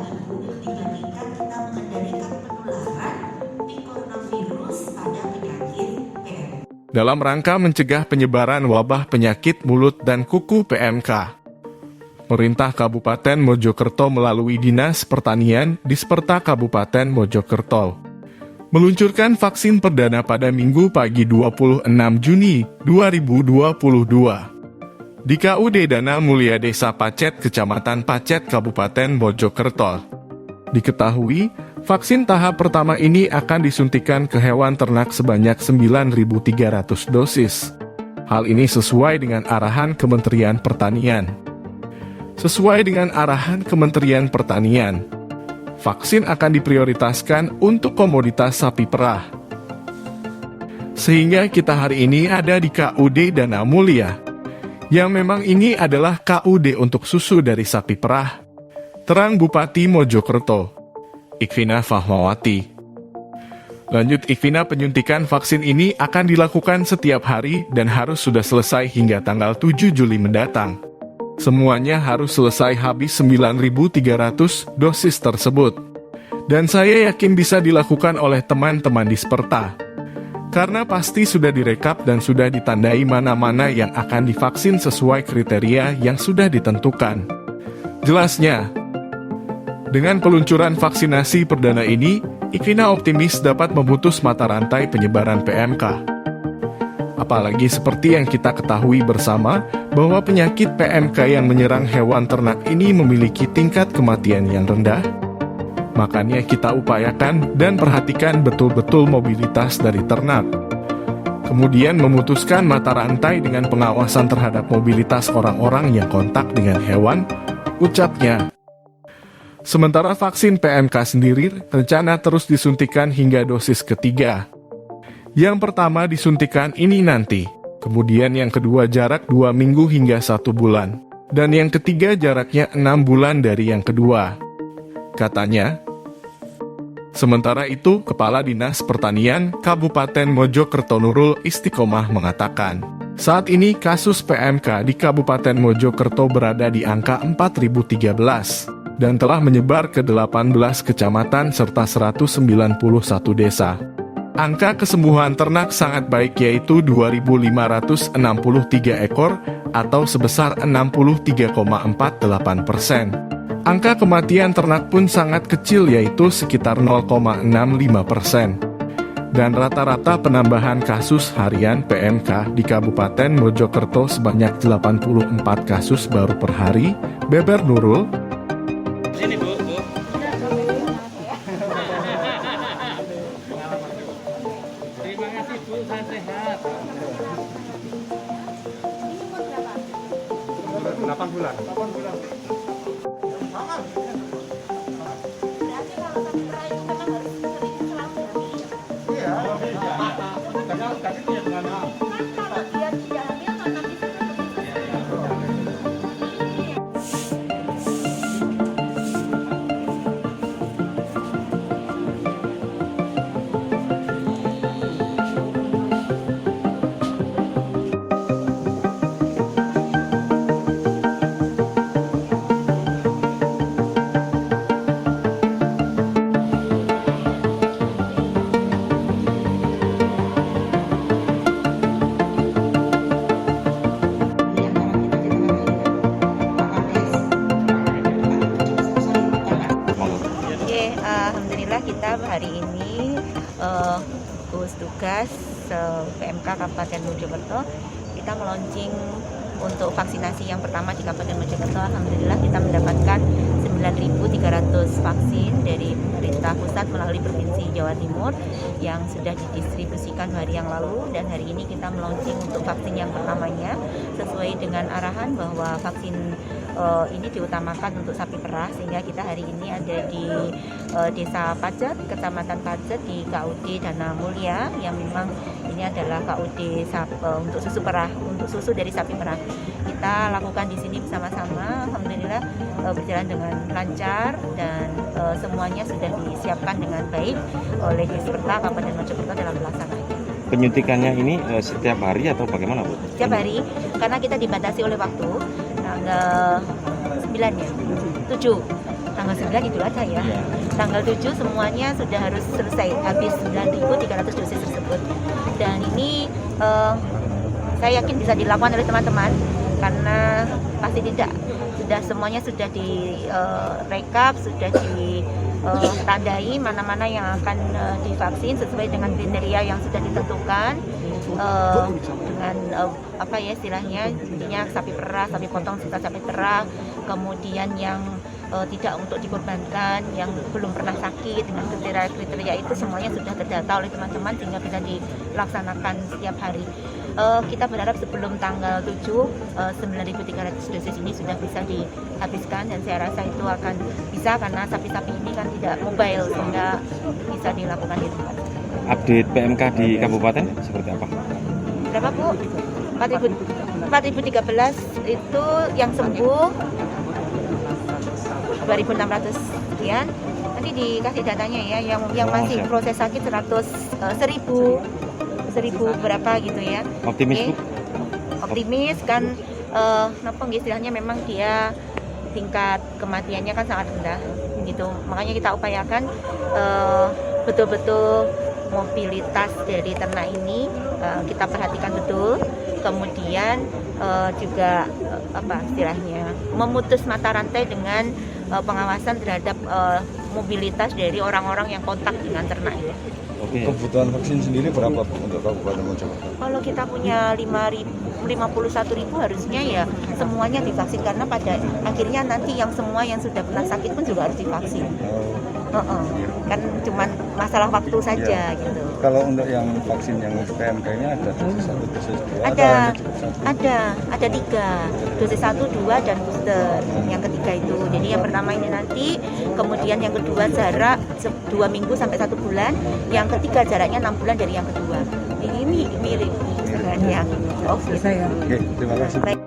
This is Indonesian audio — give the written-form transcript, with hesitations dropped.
Ibu, dibandingkan kita mengendalikan penularan di coronavirus pada penyakit PMK. Dalam rangka mencegah penyebaran wabah penyakit mulut dan kuku PMK, Pemerintah Kabupaten Mojokerto melalui Dinas Pertanian Disperta Kabupaten Mojokerto meluncurkan vaksin perdana pada Minggu pagi 26 Juni 2022 di KUD Dana Mulia Desa Pacet, Kecamatan Pacet, Kabupaten Mojokerto. Diketahui, vaksin tahap pertama ini akan disuntikan ke hewan ternak sebanyak 9.300 dosis. Hal ini sesuai dengan arahan Kementerian Pertanian. Sesuai dengan arahan Kementerian Pertanian, vaksin akan diprioritaskan untuk komoditas sapi perah. Sehingga kita hari ini ada di KUD Dana Mulia, yang memang ini adalah KUD untuk susu dari sapi perah. Terang Bupati Mojokerto, Ikvina Fahmawati. Lanjut Ikvina, penyuntikan vaksin ini akan dilakukan setiap hari dan harus sudah selesai hingga tanggal 7 Juli mendatang. Semuanya harus selesai habis 9.300 dosis tersebut. Dan saya yakin bisa dilakukan oleh teman-teman Disperta. Karena pasti sudah direkap dan sudah ditandai mana-mana yang akan divaksin sesuai kriteria yang sudah ditentukan. Jelasnya, dengan peluncuran vaksinasi perdana ini, Ikvina optimis dapat memutus mata rantai penyebaran PMK. Apalagi seperti yang kita ketahui bersama, bahwa penyakit PMK yang menyerang hewan ternak ini memiliki tingkat kematian yang rendah. Makanya kita upayakan dan perhatikan betul-betul mobilitas dari ternak. Kemudian memutuskan mata rantai dengan pengawasan terhadap mobilitas orang-orang yang kontak dengan hewan, ucapnya. Sementara vaksin PMK sendiri rencana terus disuntikan hingga dosis ketiga. Yang pertama disuntikan ini nanti, kemudian yang kedua jarak 2 minggu hingga 1 bulan, dan yang ketiga jaraknya 6 bulan dari yang kedua, katanya. Sementara itu, Kepala Dinas Pertanian Kabupaten Mojokerto Nurul Istiqomah mengatakan, saat ini kasus PMK di Kabupaten Mojokerto berada di angka 4.013 dan telah menyebar ke 18 kecamatan serta 191 desa. Angka kesembuhan ternak sangat baik yaitu 2.563 ekor atau sebesar 63,48%. Angka kematian ternak pun sangat kecil yaitu sekitar 0,65%. Dan rata-rata penambahan kasus harian PMK di Kabupaten Mojokerto sebanyak 84 kasus baru per hari, beber Nurul. Sini Bu. Terima kasih Bu, saya sehat. 8 bulan. Berarti kalau sapi perah itu memang harus sering selalu hamil. Iya. Tapi dia dengan Kalau dia tidak hamil kan nanti Alhamdulillah kita hari ini gugus tugas PMK Kabupaten Mojokerto kita meluncing untuk vaksinasi yang pertama di Kabupaten Mojokerto. Alhamdulillah kita mendapatkan 9.300 vaksin dari pemerintah pusat melalui Provinsi Jawa Timur yang sudah didistribusikan hari yang lalu, dan hari ini kita meluncing untuk vaksin yang pertamanya sesuai dengan arahan bahwa vaksin ini diutamakan untuk sapi perah, sehingga kita hari ini ada di Desa Pacet, Kecamatan Pacet di KUD Dana Mulia, yang memang ini adalah KUD untuk susu perah, untuk susu dari sapi perah. Kita lakukan di sini bersama-sama, alhamdulillah berjalan dengan lancar dan semuanya sudah disiapkan dengan baik oleh Disperta Kabupaten Mojokerto dalam pelaksanaannya. Penyuntikannya ini setiap hari atau bagaimana Bu? Setiap hari, karena kita dibatasi oleh waktu tanggal 9 ya, 7 tanggal 9 Idul Adha ya. Tanggal 7 semuanya sudah harus selesai, habis 9.300 dosis tersebut. Dan ini saya yakin bisa dilakukan oleh teman-teman karena pasti tidak, sudah semuanya sudah di rekap, sudah ditandai mana-mana yang akan divaksin sesuai dengan kriteria yang sudah ditentukan, dengan apa ya istilahnya, intinya sapi perah, sapi potong, sisa sapi terah, kemudian yang tidak untuk dikorbankan, yang belum pernah sakit, dengan kriteria itu semuanya sudah terdata oleh teman-teman sehingga bisa dilaksanakan setiap hari. Kita berharap sebelum tanggal 7 9.300 dosis ini sudah bisa dihabiskan, dan saya rasa itu akan bisa karena sapi-sapi ini kan tidak mobile sehingga bisa dilakukan di tempat. Update PMK di kabupaten seperti apa? Berapa Bu? 4.013 itu yang sembuh 2.600 sekian. Nanti dikasih datanya ya, yang masih proses sakit 1.000 berapa gitu ya. Optimis Bu? Optimis kan, kenapa istilahnya memang dia tingkat kematiannya kan sangat rendah gitu. Makanya kita upayakan betul-betul mobilitas dari ternak ini kita perhatikan betul. Kemudian juga apa istilahnya, memutus mata rantai dengan pengawasan terhadap mobilitas dari orang-orang yang kontak dengan ternak itu. Oke. Kebutuhan vaksin sendiri berapa Bu, untuk Kabupaten Mojokerto? Kalau kita punya 51.000 harusnya ya semuanya divaksin, karena pada akhirnya nanti yang semua yang sudah pernah sakit pun juga harus divaksin. Kan cuman masalah waktu saja gitu. Kalau untuk yang vaksin yang PMK ini ada dosis 1, dosis 2 atau hanya cukup satu? Ada 3, dosis 1, 2 dan booster yang ketiga itu. Jadi yang pertama ini nanti, kemudian yang kedua jarak 2 minggu sampai 1 bulan, yang ketiga jaraknya 6 bulan dari yang kedua. Ini mirip sebenarnya. Oke, terima kasih. Baik.